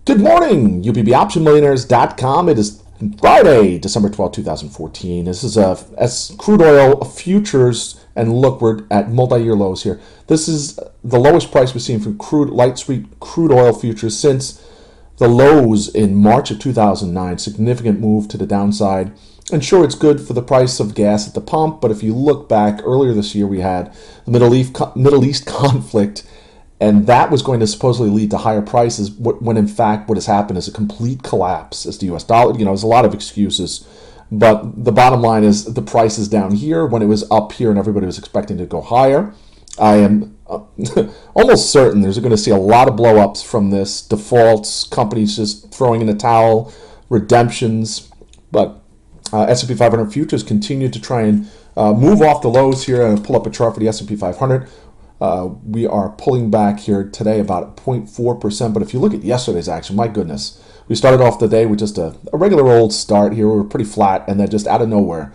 Good morning, UPBOptionMillionaires.com. It is Friday, December 12th, 2014. This is crude oil futures, and look, we're at multi-year lows here. This is the lowest price we've seen from light sweet crude oil futures since the lows in March of 2009. Significant move to the downside. And sure, it's good for the price of gas at the pump, but if you look back earlier this year, we had the Middle East conflict, and that was going to supposedly lead to higher prices, when in fact what has happened is a complete collapse as the U.S. dollar. There's a lot of excuses, but the bottom line is the price is down here when it was up here and everybody was expecting to go higher. I am almost certain there's going to see a lot of blow-ups from this, defaults, companies just throwing in the towel, redemptions, but S&P 500 futures continue to try and move off the lows here. And pull up a chart for the S&P 500. We are pulling back here today about 0.4%, but if you look at yesterday's action, my goodness, we started off the day with just a regular old start here. We were pretty flat, and then just out of nowhere,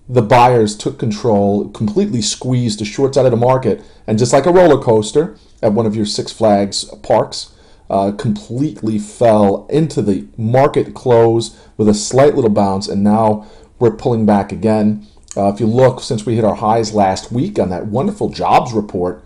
the buyers took control, completely squeezed the shorts out of the market, and just like a roller coaster at one of your Six Flags parks, completely fell into the market close with a slight little bounce, and now we're pulling back again. If you look, since we hit our highs last week on that wonderful jobs report,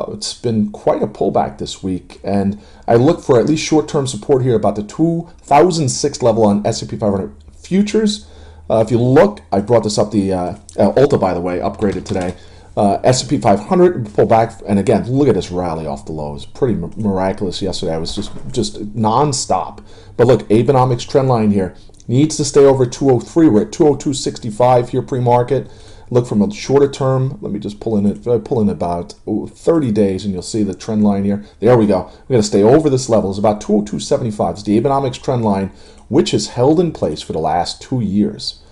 it's been quite a pullback this week. And I look for at least short-term support here about the 2006 level on S&P 500 futures. If you look, I brought this up, the Ulta, by the way, upgraded today. S&P 500 pull back, and again, look at this rally off the lows. Pretty miraculous yesterday. I was just non-stop. But look, Abenomics trend line here needs to stay over 203. We're at 202.65 here pre-market. Look from a shorter term. Let me just pull in about 30 days, and you'll see the trend line here. There we go. We're going to stay over this level. It's about 202.75. It's the Abenomics trend line, which has held in place for the last 2 years.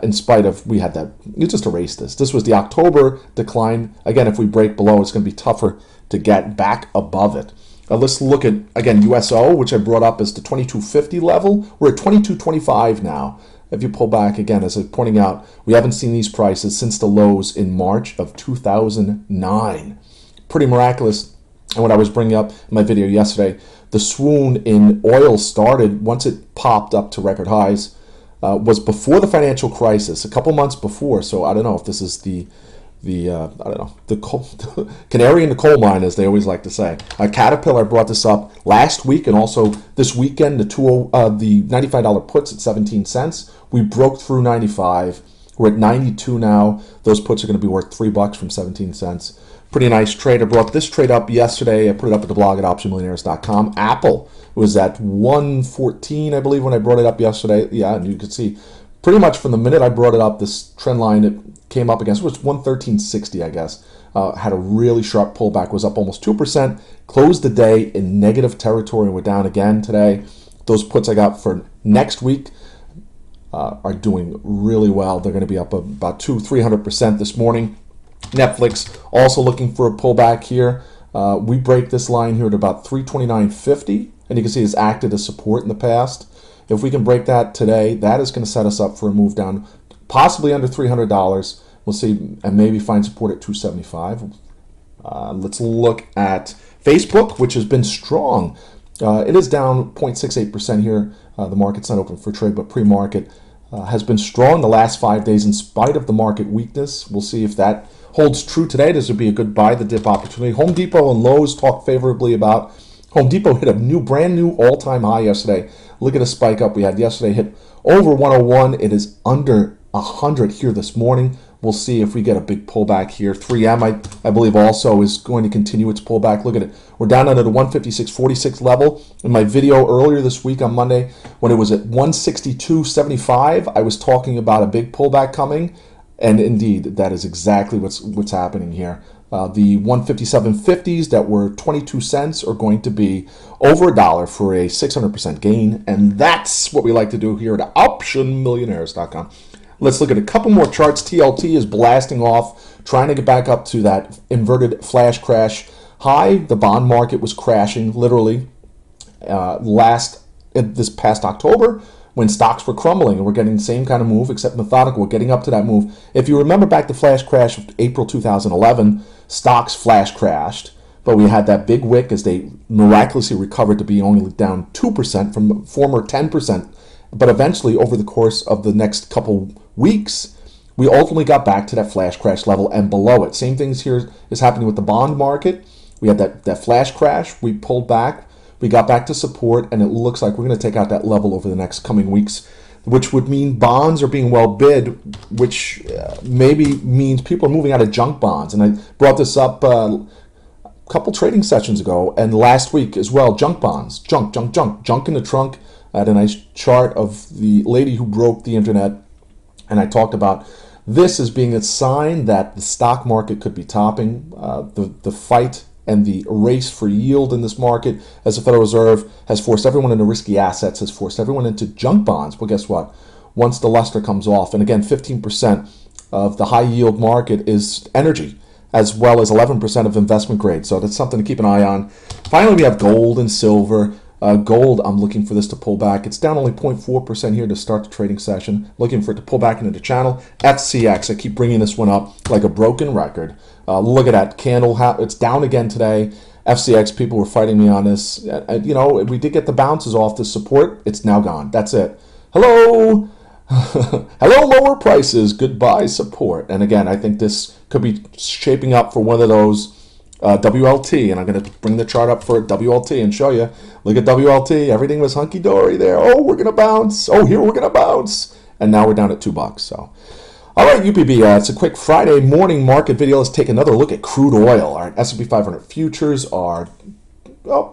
In spite of, we had that, you just erase this. This was the October decline. Again, if we break below, it's going to be tougher to get back above it. Let's look at, again, USO, which I brought up as the 2250 level. We're at 2225 now. If you pull back, again, as I'm pointing out, we haven't seen these prices since the lows in March of 2009. Pretty miraculous. And what I was bringing up in my video yesterday, the swoon in oil started once it popped up to record highs, was before the financial crisis, a couple months before. So I don't know if this is the canary in the coal mine, as they always like to say. Caterpillar brought this up last week, and also this weekend, the $95 puts at 17 cents. We broke through 95. We're at 92 now. Those puts are going to be worth $3 from 17 cents. Pretty nice trade. I brought this trade up yesterday. I put it up at the blog at optionmillionaires.com. Apple was at 114, I believe, when I brought it up yesterday. Yeah, and you can see pretty much from the minute I brought it up, this trend line it came up against, it was 113.60, I guess. Had a really sharp pullback, was up almost 2%, closed the day in negative territory, and we're down again today. Those puts I got for next week are doing really well. They're going to be up about 300% this morning. Netflix also looking for a pullback here. We break this line here at about 329.50, and you can see it's acted as support in the past. If we can break that today, that is going to set us up for a move down, possibly under $300. We'll see, and maybe find support at 275. Let's look at Facebook, which has been strong. It is down 0.68% here. The market's not open for trade, but pre-market has been strong the last 5 days in spite of the market weakness. We'll see if that holds true today. This would be a good buy the dip opportunity. Home Depot and Lowe's talk favorably about. Home Depot hit a brand new all-time high yesterday. Look at the spike up we had yesterday. Hit over 101. It is under 100 here this morning. We'll see if we get a big pullback here. 3M, I believe, also is going to continue its pullback. Look at it. We're down under the 156.46 level. In my video earlier this week on Monday, when it was at 162.75, I was talking about a big pullback coming. And indeed, that is exactly what's happening here. The 157.50s that were 22 cents are going to be over $1 for a 600% gain. And that's what we like to do here at optionmillionaires.com. Let's look at a couple more charts. TLT is blasting off, trying to get back up to that inverted flash crash high. The bond market was crashing literally this past October when stocks were crumbling, and we're getting the same kind of move except methodical. We're getting up to that move. If you remember back the flash crash of April 2011, stocks flash crashed. but we had that big wick as they miraculously recovered to be only down 2% from former 10%. But eventually, over the course of the next couple weeks, we ultimately got back to that flash crash level and below it. Same things here is happening with the bond market. We had that flash crash. We pulled back. We got back to support, and it looks like we're going to take out that level over the next coming weeks, which would mean bonds are being well bid, which maybe means people are moving out of junk bonds. And I brought this up a couple trading sessions ago and last week as well. Junk bonds, junk in the trunk. I had a nice chart of the lady who broke the internet, and I talked about this as being a sign that the stock market could be topping. The fight and the race for yield in this market as the Federal Reserve has forced everyone into risky assets, has forced everyone into junk bonds. Well, guess what? Once the luster comes off, and again, 15% of the high yield market is energy, as well as 11% of investment grade. So that's something to keep an eye on. Finally, we have gold and silver. Gold, I'm looking for this to pull back. It's down only 0.4% here to start the trading session. Looking for it to pull back into the channel. FCX, I keep bringing this one up like a broken record. Look at that candle. It's down again today. FCX, people were fighting me on this. We did get the bounces off the support. It's now gone. That's it. Hello. Hello, lower prices. Goodbye, support. And again, I think this could be shaping up for one of those WLT, and I'm going to bring the chart up for WLT and show you. Look at WLT. Everything was hunky-dory there. Oh, we're going to bounce. Oh, here we're going to bounce. And now we're down at $2. So, all right, UPB, it's a quick Friday morning market video. Let's take another look at crude oil. All right, S&P 500 futures are,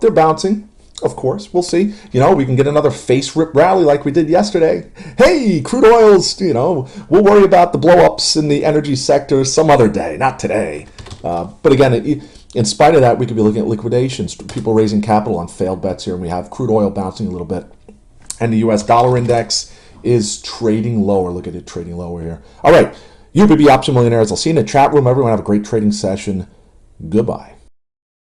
they're bouncing. Of course, we'll see. We can get another face rip rally like we did yesterday. Hey, crude oils, we'll worry about the blow-ups in the energy sector some other day, not today. But again, in spite of that, we could be looking at liquidations, people raising capital on failed bets here, and we have crude oil bouncing a little bit. And the U.S. dollar index is trading lower. Look at it trading lower here. All right, UPB Option Millionaires, I'll see you in the chat room. Everyone have a great trading session. Goodbye.